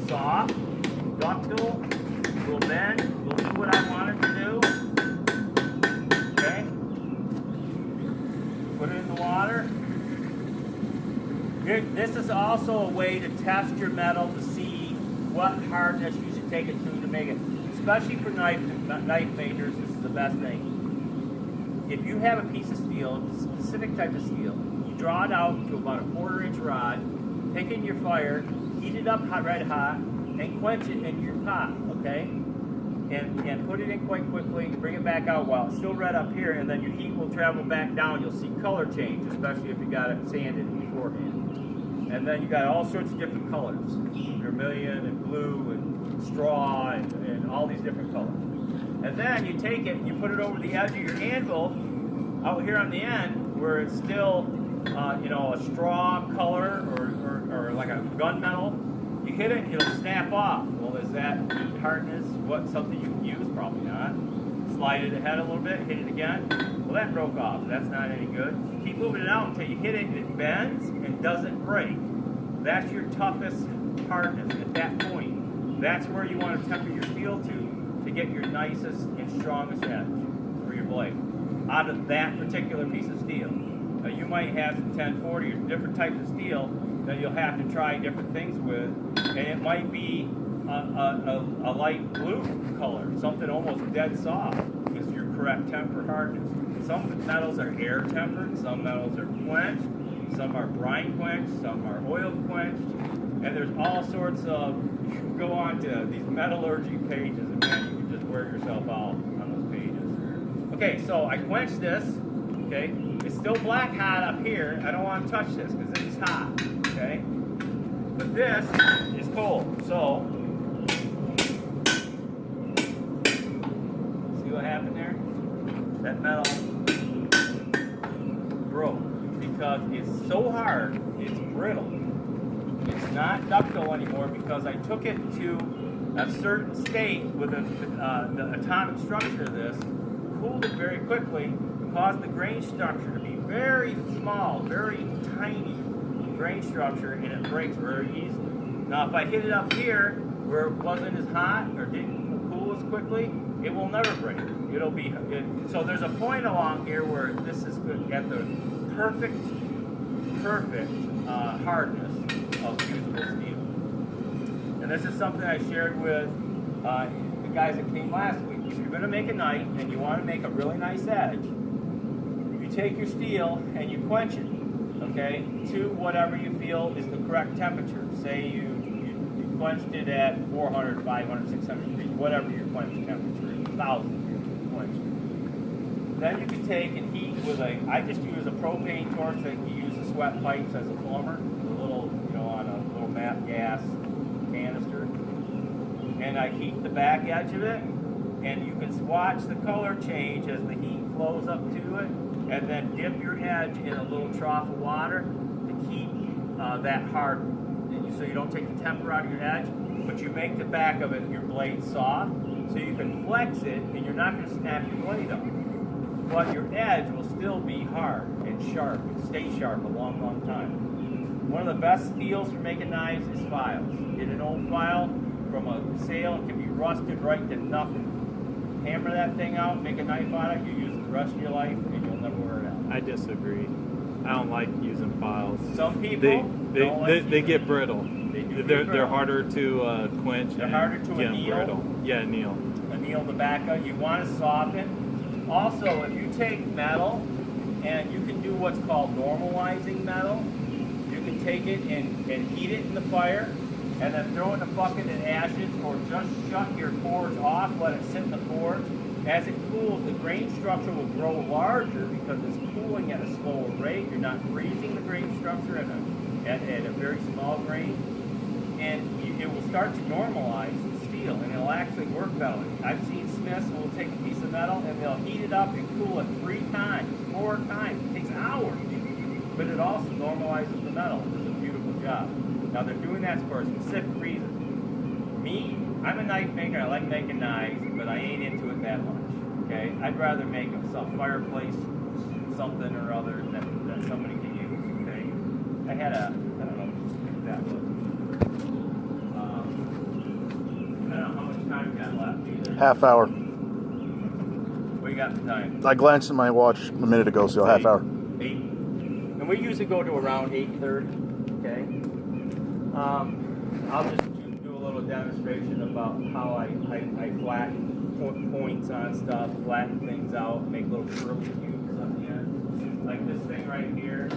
Soft, ductile, will bend, will do what I want it to do. Okay? Put it in the water. This is also a way to test your metal to see what hardness you should take it to make it. Especially for knife makers, this is the best thing. If you have a piece of steel, a specific type of steel, you draw it out to about a 1/4 inch rod, pick in your fire, heat it up red hot, and quench it in your pot, okay? And put it in quite quickly, bring it back out while it's still red up here, and then your heat will travel back down. You'll see color change, especially if you got it sanded beforehand. And then you got all sorts of different colors, vermilion and blue and straw and all these different colors. And then you take it and you put it over the edge of your anvil out here on the end where it's still, a straw color or like a gunmetal. You hit it, it'll snap off. Well, is that heat hardness? Something you can use? Probably not. Slide it ahead a little bit, hit it again. Well, that broke off. That's not any good. Keep moving it out until you hit it and it bends and doesn't break. That's your toughest hardness at that point. That's where you want to temper your steel to get your nicest and strongest edge for your blade out of that particular piece of steel. Now, you might have some 1040 or different types of steel that you'll have to try different things with, and it might be a light blue color, something almost dead soft is your correct temper hardness. Some metals are air tempered, some metals are quenched, some are brine quenched, some are oil quenched, and there's all sorts of, you can go on to these metallurgy pages and man, you can just wear yourself out on those pages. Okay, so I quenched this, okay? It's still black hot up here. I don't want to touch this because this is hot, okay? But this is cold, so see what happened there? That metal broke because it's so hard, it's brittle. It's not ductile anymore because I took it to a certain state with the atomic structure of this, cooled it very quickly, caused the grain structure to be very small, very tiny grain structure, and it breaks very easily. Now, if I hit it up here where it wasn't as hot or didn't cool as quickly, it will never break. It'll be so there's a point along here where this is good at the perfect hardness of usable steel. And this is something I shared with the guys that came last week. If you're going to make a knife and you want to make a really nice edge, you take your steel and you quench it, okay, to whatever you feel is the correct temperature. Say you quenched it at 400, 500, 600 degrees, whatever your quench temperature is, 1,000 degrees quenched. Then you can take and heat with I just use a propane torch that you use the sweat pipes as a plumber, a little, on a little MAP gas canister. And I heat the back edge of it, and you can watch the color change as the heat flows up to it, and then dip your edge in a little trough of water to keep that hardened. So you don't take the temper out of your edge, but you make the back of it, your blade soft, so you can flex it, and you're not going to snap your blade off. But your edge will still be hard and sharp, and stay sharp a long, long time. One of the best steels for making knives is files. Get an old file from a sale, it can be rusted right to nothing. Hammer that thing out, make a knife out of it, you use it the rest of your life, and you'll never wear it out. I disagree. I don't like using files. Some people they get brittle. They're harder to quench. They're harder to anneal. Brittle. Yeah, anneal. Anneal the back of. You want to soften. Also, if you take metal and you can do what's called normalizing metal, you can take it and heat it in the fire and then throw it in a bucket in ashes, or just shut your forge off, let it sit in the forge. As it cools, the grain structure will grow larger because it's cooling at a slower rate. You're not freezing the grain structure at a very small grain. And it will start to normalize the steel, and it'll actually work better. I've seen smiths who will take a piece of metal and they'll heat it up and cool it 3 times, 4 times. It takes hours. But it also normalizes the metal. It does a beautiful job. Now, they're doing that for a specific reason. Me, I'm a knife maker. I like making knives, but I ain't into it that much. Okay, I'd rather make some fireplace, something or other that somebody can use. Okay, I don't know what that was. Half hour. What do you got for time? I glanced at my watch a minute ago, so half hour. 8. And we usually go to around 8:30. Okay. I'll just do a little demonstration about how I flatten points on stuff, flatten things out, make little curly cubes on the end. Like this thing right here.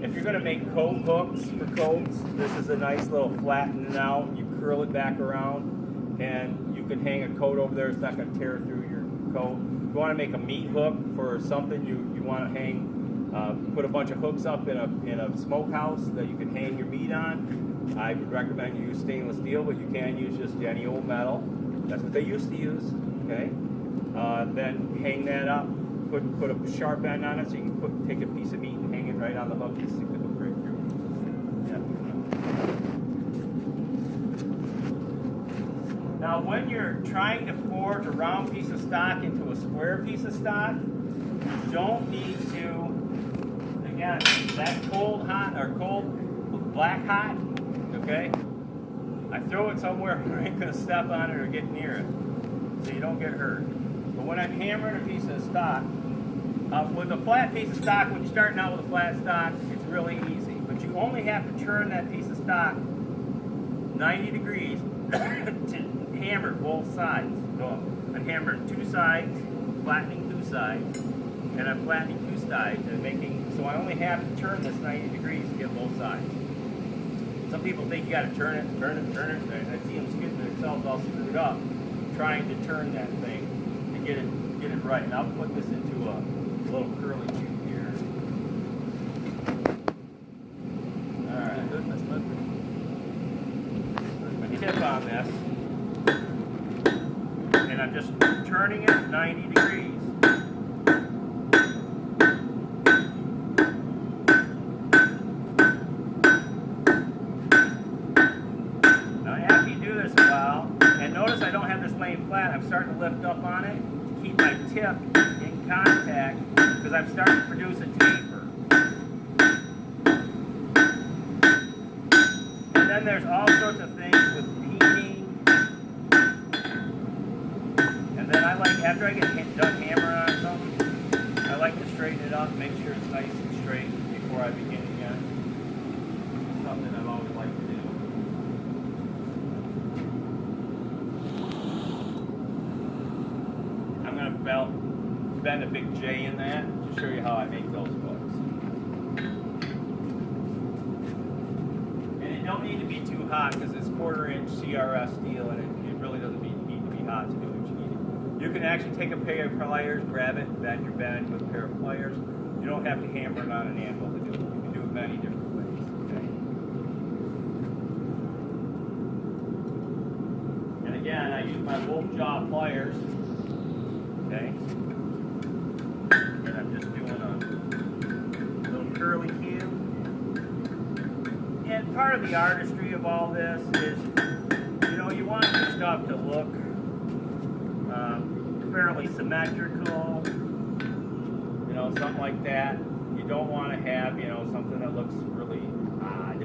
If you're going to make coat hooks for coats, this is a nice little flatten it out. You curl it back around, and you can hang a coat over there. It's not going to tear through your coat. If you want to make a meat hook for something you want to hang, put a bunch of hooks up in a smokehouse that you can hang your meat on. I would recommend you use stainless steel, but you can use just any old metal. That's what they used to use. Okay. Then hang that up. Put a sharp end on it, so you can take a piece of meat and hang it right on the hook and stick the hook right through. Yeah. Now, when you're trying to forge a round piece of stock into a square piece of stock, you don't need to. Again, that's cold hot or cold black hot. Okay. I throw it somewhere where I ain't gonna step on it or get near it, so you don't get hurt. But when I'm hammering a piece of stock, with a flat piece of stock, when you're starting out with a flat stock, it's really easy. But you only have to turn that piece of stock 90 degrees to hammer both sides. So I'm hammering 2 sides, flattening 2 sides, and I'm flattening 2 sides, and so I only have to turn this 90 degrees to get both sides. Some people think you got to turn it. I see them skidding themselves all screwed up trying to turn that thing to get it right. And I'll put this into a little curly cube here. All right, put my tip on this, and I'm just turning it 90 degrees. I'm starting to lift up on it to keep my tip in contact because I'm starting to produce a taper. And then there's all sorts of things with peening. And then I like, after I get done hammering on something, I like to straighten it up, make sure it's nice and straight before I begin again. Something I've always liked to do. Bend a big J in that to show you how I make those hooks. And it don't need to be too hot because it's 1/4-inch CRS steel, and it really doesn't need to be hot to do what you need. You can actually take a pair of pliers, grab it, bend your bend with a pair of pliers. You don't have to hammer it on an anvil to do it. You can do it many different ways. Okay. And again, I use my wolf jaw pliers. Okay. And I'm just doing a little curly cube. And part of the artistry of all this is, you want your stuff to look fairly symmetrical, something like that. You don't want to have, something that looks really odd.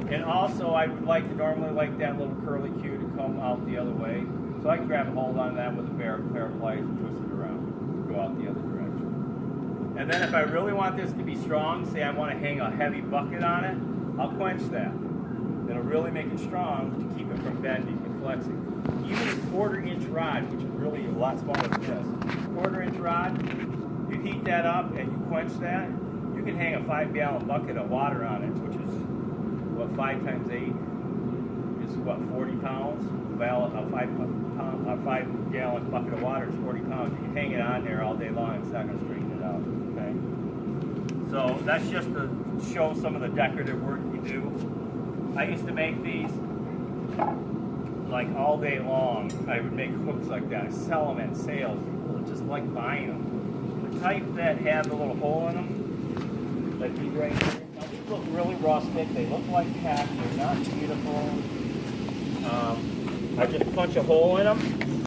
And also, I would normally like that little curly cube to come out the other way. So I can grab a hold on that with a pair of pliers and twist it around, go out the other direction. And then if I really want this to be strong, say I want to hang a heavy bucket on it, I'll quench that. That'll really make it strong to keep it from bending and flexing. Even a 1/4-inch rod, which is really a lot smaller than this, 1/4-inch rod, you heat that up and you quench that, you can hang a 5-gallon bucket of water on it, which is, 5 times 8 is 40 pounds? Well, a 5-gallon bucket of water is 40 pounds. You can hang it on there all day long. It's not going to straighten it out. Okay. So that's just to show some of the decorative work you do. I used to make these like all day long. I would make hooks like that. I sell them at sales. People just like buying them. The type that have the little hole in them, like these right here. Now these look really rustic. They look like tack. They're not beautiful. I just punch a hole in them,